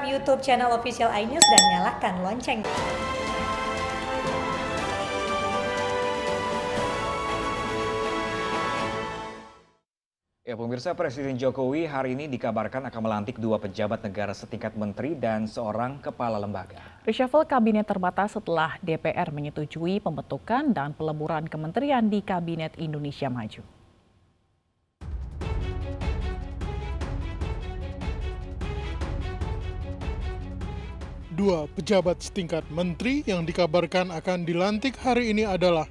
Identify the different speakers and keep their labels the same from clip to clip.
Speaker 1: YouTube channel official iNews dan nyalakan lonceng.
Speaker 2: Ya, pemirsa, Presiden Jokowi hari ini dikabarkan akan melantik 2 pejabat negara setingkat menteri dan seorang kepala lembaga.
Speaker 3: Reshuffle kabinet terbatas setelah DPR menyetujui pembentukan dan peleburan kementerian di Kabinet Indonesia Maju.
Speaker 4: Dua pejabat setingkat menteri yang dikabarkan akan dilantik hari ini adalah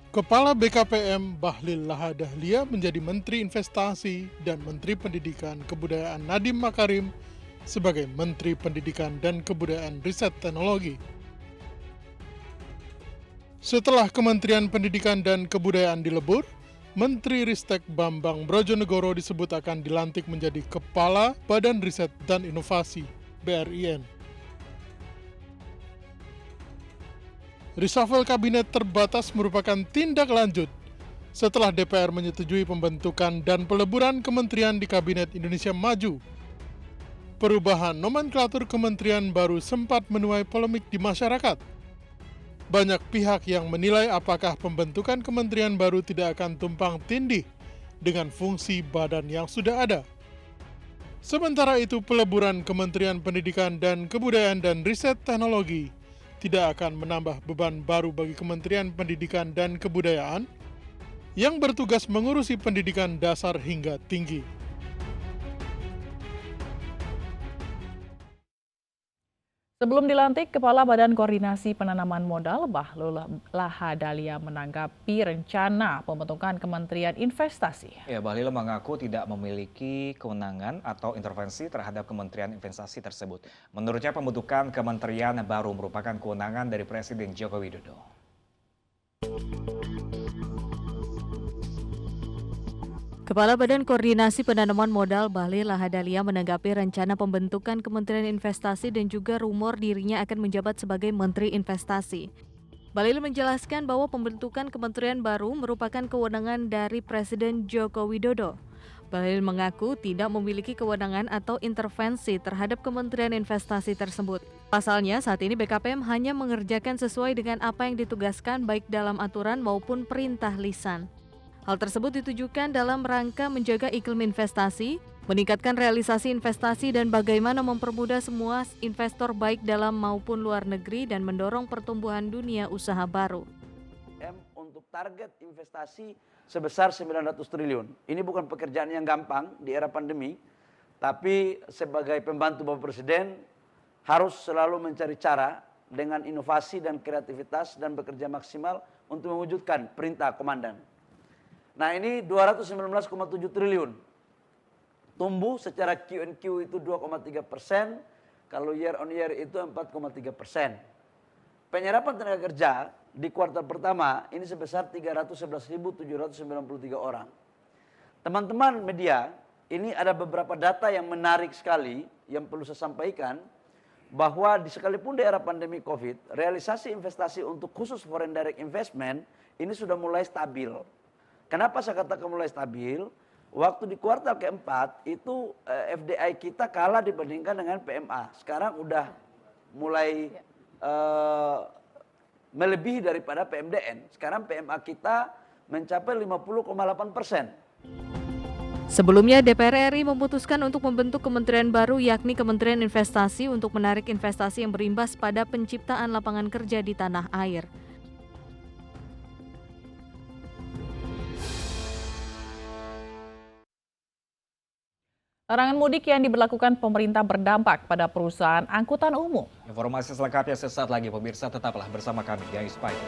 Speaker 4: Kepala BKPM Bahlil Lahadalia menjadi Menteri Investasi dan Menteri Pendidikan Kebudayaan Nadiem Makarim sebagai Menteri Pendidikan dan Kebudayaan Riset Teknologi. Setelah Kementerian Pendidikan dan Kebudayaan dilebur, Menteri Ristek Bambang Brojonegoro disebut akan dilantik menjadi Kepala Badan Riset dan Inovasi (BRIN). Reshuffle kabinet terbatas merupakan tindak lanjut setelah DPR menyetujui pembentukan dan peleburan kementerian di Kabinet Indonesia Maju. Perubahan nomenklatur kementerian baru sempat menuai polemik di masyarakat. Banyak pihak yang menilai apakah pembentukan kementerian baru tidak akan tumpang tindih dengan fungsi badan yang sudah ada. Sementara itu, peleburan Kementerian Pendidikan dan Kebudayaan dan Riset Teknologi tidak akan menambah beban baru bagi Kementerian Pendidikan dan Kebudayaan yang bertugas mengurusi pendidikan dasar hingga tinggi.
Speaker 3: Sebelum dilantik, Kepala Badan Koordinasi Penanaman Modal Bahlil Lahadalia menanggapi rencana pembentukan Kementerian Investasi.
Speaker 2: Ya, Bahlil mengaku tidak memiliki kewenangan atau intervensi terhadap Kementerian Investasi tersebut. Menurutnya, pembentukan kementerian baru merupakan kewenangan dari Presiden Joko Widodo.
Speaker 5: Kepala Badan Koordinasi Penanaman Modal Bahlil Lahadalia menanggapi rencana pembentukan Kementerian Investasi dan juga rumor dirinya akan menjabat sebagai Menteri Investasi. Bahlil menjelaskan bahwa pembentukan kementerian baru merupakan kewenangan dari Presiden Joko Widodo. Bahlil mengaku tidak memiliki kewenangan atau intervensi terhadap Kementerian Investasi tersebut. Pasalnya, saat ini BKPM hanya mengerjakan sesuai dengan apa yang ditugaskan baik dalam aturan maupun perintah lisan. Hal tersebut ditujukan dalam rangka menjaga iklim investasi, meningkatkan realisasi investasi dan bagaimana mempermudah semua investor baik dalam maupun luar negeri dan mendorong pertumbuhan dunia usaha baru.
Speaker 6: Untuk target investasi sebesar 900 triliun. Ini bukan pekerjaan yang gampang di era pandemi, tapi sebagai pembantu Bapak Presiden harus selalu mencari cara dengan inovasi dan kreativitas dan bekerja maksimal untuk mewujudkan perintah komandan. Nah, ini 219,7 triliun. Tumbuh secara Q&Q itu 2,3%, kalau year on year itu 4,3%. Penyerapan tenaga kerja di kuartal pertama ini sebesar 311.793 orang. Teman-teman media, ini ada beberapa data yang menarik sekali yang perlu saya sampaikan, bahwa sekalipun di era pandemi COVID, realisasi investasi untuk khusus foreign direct investment ini sudah mulai stabil. Kenapa saya katakan mulai stabil? Waktu di kuartal keempat itu FDI kita kalah dibandingkan dengan PMA. Sekarang udah mulai melebihi daripada PMDN. Sekarang PMA kita mencapai 50,8%.
Speaker 5: Sebelumnya DPR RI memutuskan untuk membentuk kementerian baru yakni Kementerian Investasi untuk menarik investasi yang berimbas pada penciptaan lapangan kerja di tanah air.
Speaker 3: Larangan mudik yang diberlakukan pemerintah berdampak pada perusahaan angkutan umum.
Speaker 2: Informasi selengkapnya sesaat lagi, pemirsa, tetaplah bersama kami di Ais Pagi.